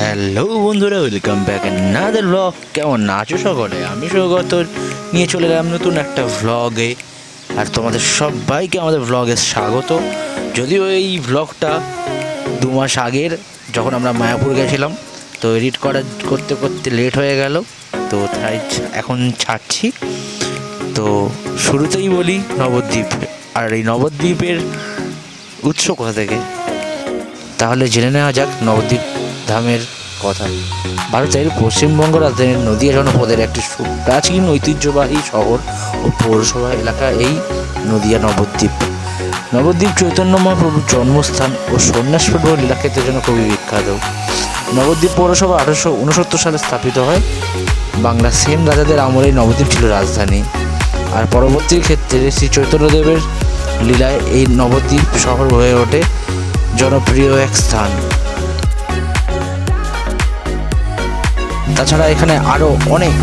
Hello বন্ধুরা, welcome back another blog. কেমন আছো সকলে? আমি সৌগত নিয়ে চলে গেলাম নতুন একটা ভ্লগে। আর তোমাদের সবাইকে আমাদের ভ্লগে স্বাগত। যদিও এই ভ্লগটা 2 মাস আগের, যখন আমরা মায়াপুর গেছিলাম, তো এডিট করতে করতে লেট হয়ে গেল, তো তাই এখন ছাড়ছি। তো শুরুতেই বলি নবদ্বীপ। আর এই নবদ্বীপের উৎস কোথা থেকে, তাহলে জেনে নেওয়া যাক নবদ্বীপ ধামের কথা। ভারতের পশ্চিমবঙ্গ রাজ্যের নদীয়া জনপদের একটি প্রাচীন ঐতিহ্যবাহী শহর ও পৌরসভা এলাকা এই নদীয়া নবদ্বীপ। নবদ্বীপ চৈতন্য মহাপ্রভুর জন্মস্থান ও সন্ন্যাসপর্ব লীলাক্ষেত্রের জন্য খুবই বিখ্যাত। নবদ্বীপ পৌরসভা 1869 সালে স্থাপিত হয়। বাংলা সেন রাজাদের আমলে নবদ্বীপ ছিল রাজধানী। আর পরবর্তী ক্ষেত্রে শ্রী চৈতন্যদেবের লীলায় এই নবদ্বীপ শহর হয়ে ওঠে জনপ্রিয় এক স্থান। তাছাড়া এখানে আরও অনেক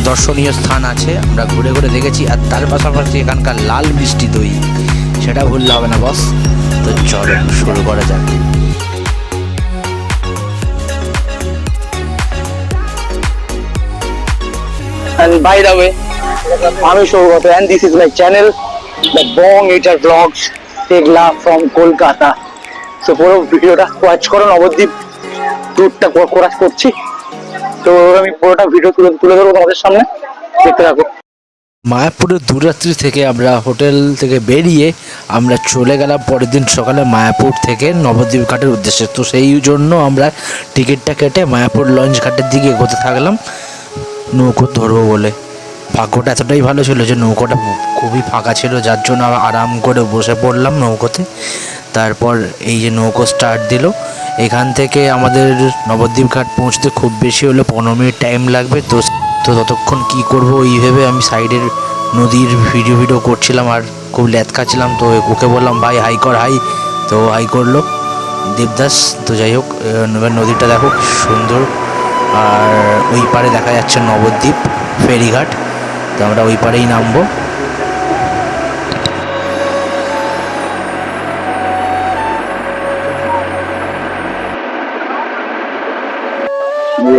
দর্শনীয় স্থান আছে, আমরা ঘুরে ঘুরে দেখেছি। আর তার পাশাপাশি এখানকার লাল মিষ্টি দই, সেটা ভুললে হবে না বস। তো চলো শুরু করা যাক। And by the way, আমি Saugata and this is my channel, the Bong Eater Vlogs, Tegla from Kolkata. So পুরো ভিডিওটা ওয়াচ করো, নবদ্বীপ ট্যুরটা করছি। তো আমি পুরোটা ভিডিও তুলে ধরবো তোমাদের সামনে, দেখতে থাকো। মায়াপুরের দূররাত্রি থেকে আমরা হোটেল থেকে বেরিয়ে আমরা চলে গেলাম পরের দিন সকালে মায়াপুর থেকে নবদ্বীপ ঘাটের উদ্দেশ্যে। তো সেই জন্য আমরা টিকিটটা কেটে মায়াপুর লঞ্চ ঘাটের দিকে এগোতে থাকলাম নৌকো ধরবো বলে। ভাগ্যটা এতটাই ভালো ছিল যে নৌকোটা খুবই ফাঁকা ছিল, যার জন্য আরাম করে বসে পড়লাম নৌকোতে। তারপর এই যে নৌকো স্টার্ট দিল, এখান থেকে আমাদের নবদ্বীপ ঘাট পৌঁছতে খুব বেশি হলে 15 মিনিট টাইম লাগবে। তো ততক্ষণ কি করব এই ভেবে আমি সাইডের নদীর ভিডিও করছিলাম আর খুব ল্যাদ খাচ্ছিলাম। তো ওকে বললাম, ভাই হাই কর, হাই। তো হাই করলো দেবদাস। তো যাই হোক, এবার নদীটা দেখো সুন্দর। আর ওই পারে দেখা যাচ্ছে নবদ্বীপ ফেরিঘাট। তো আমরা ওই পারেই নামবো।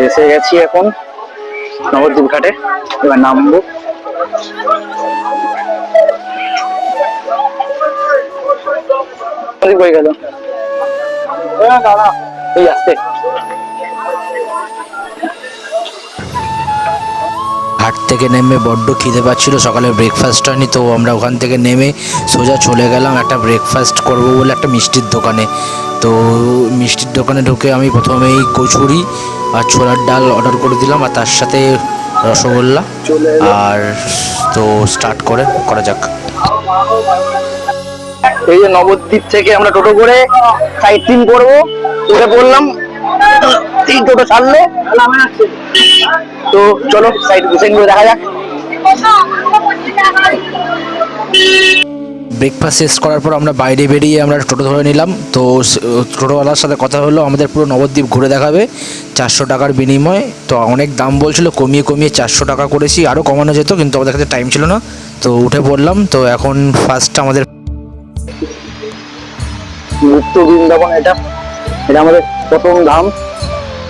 এসে গেছি এখন নবদ্বীপ ঘাটে, এবার নামবো। হয়ে গেল এই আসতে। ঘাট থেকে নেমে বড্ড খিদে পাচ্ছিল, সকালে ব্রেকফাস্ট হয়নি। তো আমরা ওখান থেকে নেমে সোজা চলে গেলাম একটা ব্রেকফাস্ট করব বলে একটা মিষ্টির দোকানে। তো মিষ্টির দোকানে ঢুকে আমি প্রথমেই কচুরি আর ছোলার ডাল অর্ডার করে দিলাম, আর তার সাথে রসগোল্লা। আর তো স্টার্ট করা যাক। এই যে নবদ্বীপ থেকে আমরা টোটো করে সাইট সিন করবো, উঠে পড়লাম। এই টোটো ছাড়লো, তো চলো সাইড সিন করে দেখা যাক। ব্রেকফাস্ট শেষ করার পর আমরা বাইরে বেরিয়ে আমরা টোটো ধরে নিলাম। তো টোটোওয়ালার সাথে কথা হলো, আমাদের পুরো নবদ্বীপ ঘুরে দেখাবে 400 টাকার বিনিময়ে। তো অনেক দাম বলছিল, কমিয়ে 400 টাকা করেছি। আরও কমানো যেত, কিন্তু আমাদের কাছে টাইম ছিল না। তো উঠে পড়লাম। তো এখন ফার্স্ট আমাদের গুপ্ত বৃন্দাবন, এটা আমাদের প্রথম ধাম,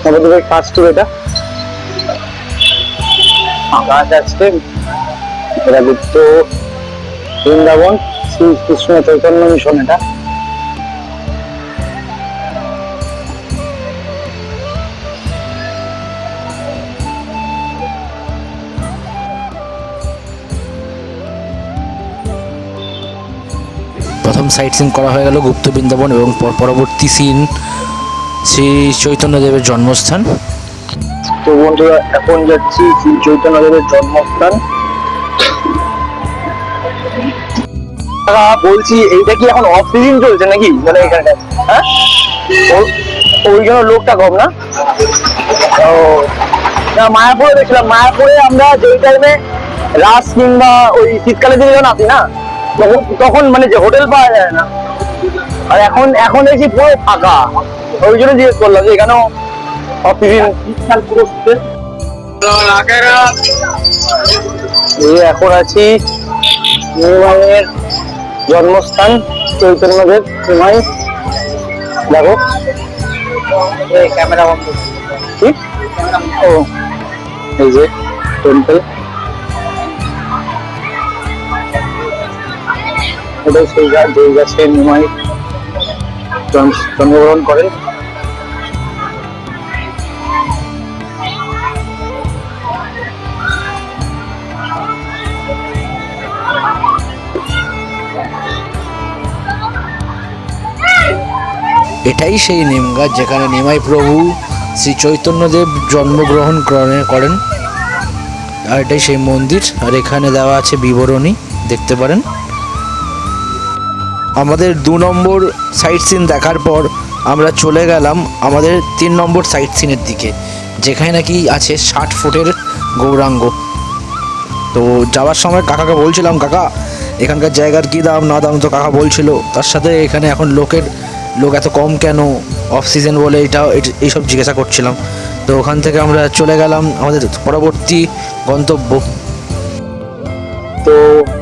নবদ্বীপের ফার্স্ট ট্যুর। এটা আকাশ আসছে, এটা গুপ্ত বৃন্দাবন শ্রী কৃষ্ণ চৈতন্য মিশন। এটা প্রথম সাইট সিন করা হয়ে গেল গুপ্ত বৃন্দাবন, এবং পরবর্তী সিন শ্রী চৈতন্যদেবের জন্মস্থান। তো বন্ধুরা, এখন যাচ্ছি শ্রী চৈতন্যদেবের জন্মস্থান। বলছি, এইটা কি এখন অফ সিজন চলছে নাকি? মানে এখানে হ্যাঁ, ওই জন্য লোকটা কম না? ও না, মায়াপুরে দেখছিলাম। মায়াপুরে আমরা যেই টাইমে রাস কিংবা ওই শীতকালের দিকে যখন আসি না, তখন মানে যে হোটেল পাওয়া যায় না। আর এখন দেখছি পুরো ফাঁকা, ওই জন্য জিজ্ঞেস করলাম যে এখানেও অফ সিজন। এখন আছি নিমাইয়ের জন্মস্থান চৈতন্যদেব। নিমাই দেখো, ক্যামেরা বন্ধ। কি ও এই যে টেম্পল, এটাই সেই গাছ যেই গাছে নিমাই জন্মগ্রহণ করেন। এটাই সেই নিম গাছ যেখানে নিমাই প্রভু শ্রী চৈতন্যদেব জন্মগ্রহণ করেন। আর এটাই সেই মন্দির, আর এখানে দেওয়া আছে বিবরণী, দেখতে পারেন। আমাদের 2 নম্বর সাইট সিন দেখার পর আমরা চলে গেলাম আমাদের 3 নম্বর সাইট সিনের দিকে, যেখানে নাকি আছে 60 ফুটের গৌরাঙ্গ। তো যাওয়ার সময় কাকাকে বলছিলাম, কাকা এখানকার জায়গার কী দাম না দাম, তো কাকা বলছিল তার সাথে এখানে এখন লোক এত কম কেন, অফ সিজন বলে এইসব জিজ্ঞাসা করছিলাম। তো ওখান থেকে আমরা চলে গেলাম আমাদের পরবর্তী গন্তব্য। তো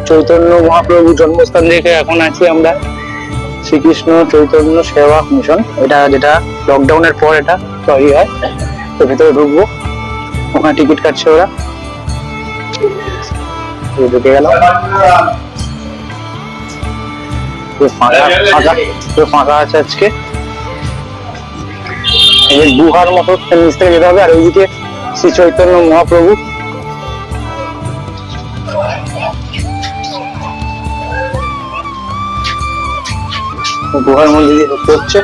চৈতন্য মহাপ্রভু জন্মস্থান দেখে এখন আছি আমরা শ্রীকৃষ্ণ চৈতন্য সেবা মিশন, এটা যেটা লকডাউনের পর এটা তৈরি হয়। তো ভেতরে ঢুকবো, ওখানে টিকিট কাটছে ওরা, ঢুকে গেলাম। ফাঁকা আছে আজকে, এই গুহার মতো নিচ থেকে যেতে হবে, আর ওইদিকে শ্রী চৈতন্য মহাপ্রভু। গুহার মধ্যে দিয়ে ঢুকতে হচ্ছে।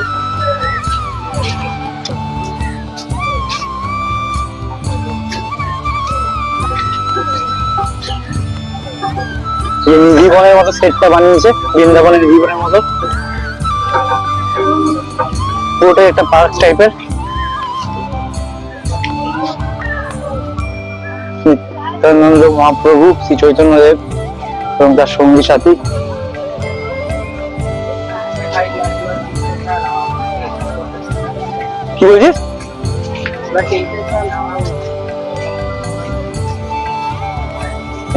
জীবনের মতো সেটটা বানিয়েছে, বৃন্দাবনের জীবনের মতো, পুরোটাই একটা পার্ক টাইপের। নিত্যানন্দ মহাপ্রভু শ্রী চৈতন্যদেব এবং তার সঙ্গী সাথী। কি বলছিস?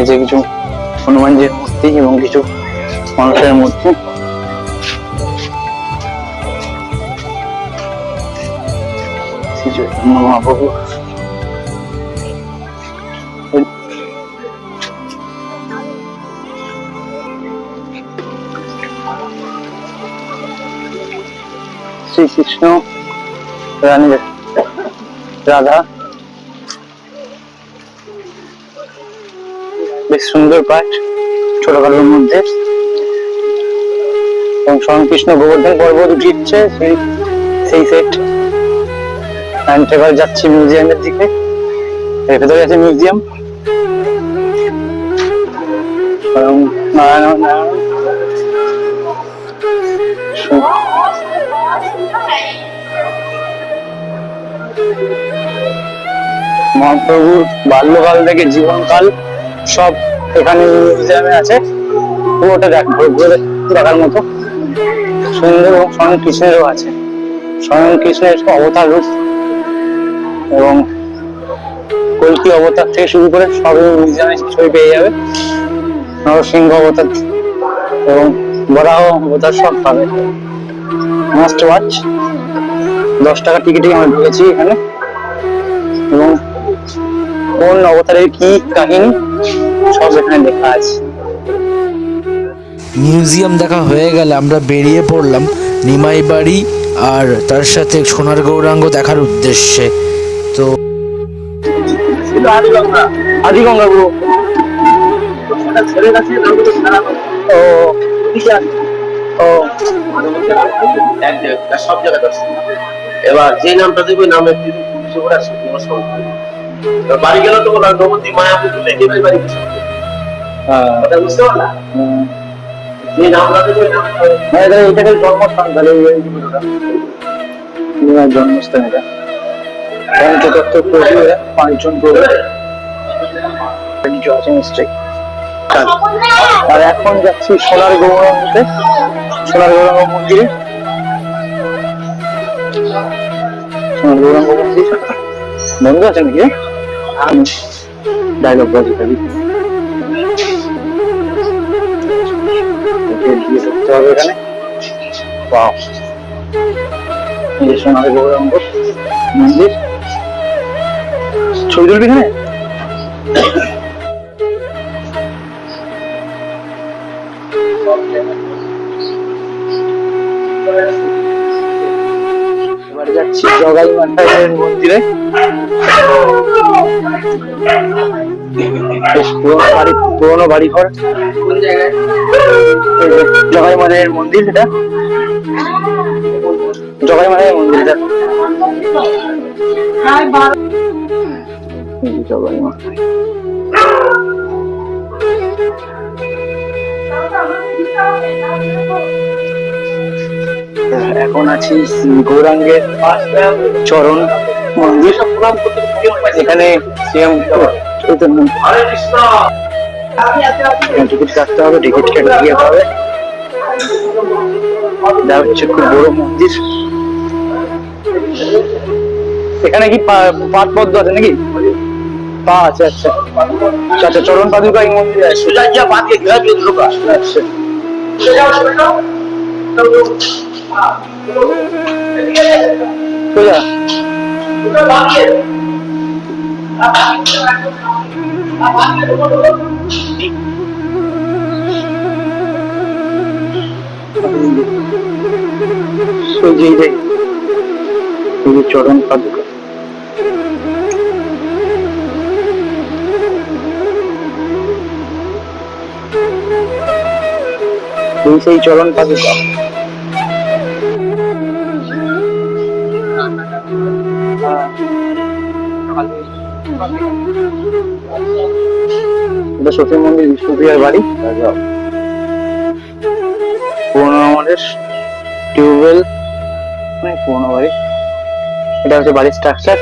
এই যে কিছু হনুমানজির মূর্তি এবং কিছু মানুষের মূর্তি। মহাপ্রভু শ্রীকৃষ্ণ রানী রাধা, বেশ সুন্দর পাঠ ছোটখাটোর মধ্যে। এবং স্বয়ং কৃষ্ণ গোবর্ধন পর্বত উঠিচ্ছে সেই সেট। এবার যাচ্ছি মিউজিয়ামের দিকে, এর ভেতরে আছে মিউজিয়াম। নারায়ণ মহাপ্রভুর বাল্যকাল থেকে জীবনকাল সব এখানে মিউজিয়ামে আছে, পুরোটা দেখার মতো সুন্দর। এবং স্বয়ং কৃষ্ণেরও আছে, স্বয়ং কৃষ্ণের অবতার রূপ এবং কল্কি অবতার থেকে শুরু করে সবই মিউজিয়ামে ছবি পেয়ে যাবে। নরসিংহ অবতার এবং বরাহ অবতার সব পাবে। Must watch. 10 টাকা টিকিটে আমরা ঢুকেছি এখানে, এবং কোন অবতারের কি কাহিনী সব এখানে লেখা আছে। মিউজিয়াম দেখা হয়ে গেলে আমরা বেরিয়ে পড়লাম নিমাই বাড়ি আর তার সাথে সোনার গৌরাঙ্গ দেখার উদ্দেশ্যে। তো আদিগঙ্গা গুরু সব জায়গায় এবার যে নামটা দেবে নামের বাড়ি গেল তো নবতী মায়াপুর বাড়ি বুঝতে পারলাম। যে নামটা দেবে এটাকে জন্মস্থান, তাহলে জন্মস্থান এটা পঞ্চতত্ত্ব প্রভু, 5 জন প্রভু কিছু আছে নিশ্চয়ই। আর এখন যাচ্ছি সোনার গৌরাঙ্গতে, সোনার গৌরাঙ্গ মন্দিরে। সোনার গৌরাঙ্গ মন্দির বন্ধ আছে নাকি? ডায়লগ বাজি খাবি ঢুকতে হবে এখানে। সোনার গৌরাঙ্গ মন্দির ছবি তুলবি এখানে? এবারে যাচ্ছি জগাই মাতার মন্দিরে। বেশ পুরোনো বাড়ি ঘর। কোন জায়গায়? জগাই মায়ের মন্দির, এটা জগাই মায়ের মন্দির। এটা জগাই মা। এখন আছি গৌরাঙ্গের চরণ মন্দির। এখানে টিকিট কাটতে হবে, টিকিট কেটে দিয়ে হবে। এটা হচ্ছে খুব বড় মন্দির। এখানে কি পাট পদ্ম আছে নাকি? পা আছে। আচ্ছা আচ্ছা, চরণ পাদুকা এই মন্দিরে আছে। আচ্ছা সোজা। চরণ পাদুকা। সেই চরণ পাদুকা। সতী মন্দির বিষ্ণুপ্রিয়ার বাড়ি। পুরোনো আমাদের টিউবওয়েল, পুরোনো বাড়ি। এটা হচ্ছে বাড়ির স্ট্রাকচার।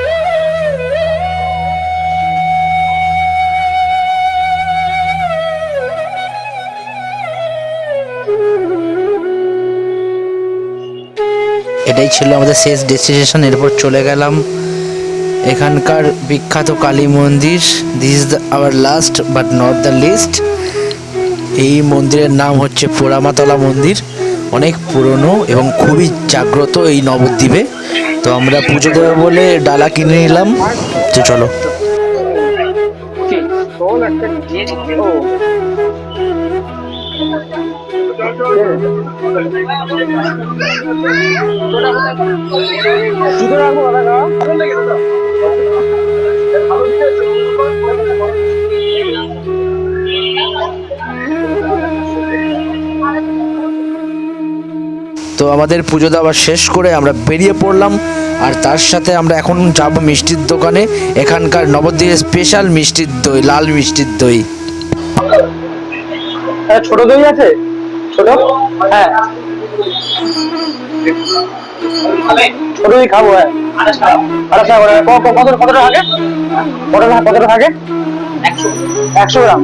এটাই ছিল আমাদের শেষ ডেস্টিনেশন। এরপর চলে গেলাম এখানকার বিখ্যাত কালী মন্দির। This is our last but not the least. এই মন্দিরের নাম হচ্ছে পোড়ামাতলা মন্দির। অনেক পুরনো এবং খুবই জাগ্রত এই নবদ্বীপে। তো আমরা পুজো দেবো বলে ডালা কিনে নিলাম। তো চলো। তো আমাদের পুজো দেওয়া শেষ করে আমরা বেরিয়ে পড়লাম। আর তার সাথে আমরা এখন যাব মিষ্টির দোকানে। এখানকার নবদ্বীপের স্পেশাল মিষ্টির দই, লাল মিষ্টির দই। ছোট দই আছে? ছোট? হ্যাঁ ছোট দই খাবো। হ্যাঁ কতটা থাকে? কতটা থাকে? 100 গ্রাম।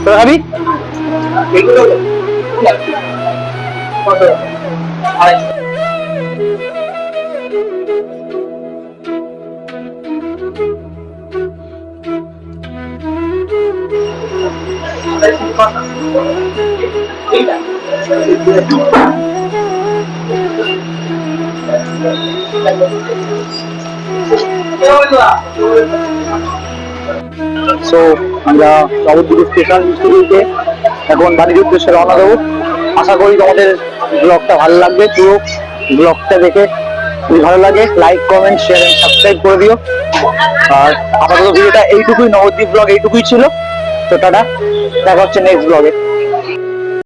তোরা খাবি? সো আমরা নবদ্বীপ স্টেশন মিষ্টি এখন বাড়ির উদ্দেশ্যে রওনা দেবো। আশা করি তোমাদের ব্লগটা ভালো লাগবে। পুরো ব্লগটা দেখে যদি ভালো লাগে like, comment, share and subscribe করে দিও। আর আপাতত ভিডিওটা এইটুকুই, নবদ্বীপ ব্লগ এইটুকুই ছিল। তো টাটা, দেখা হচ্ছে নেক্সট ব্লগে।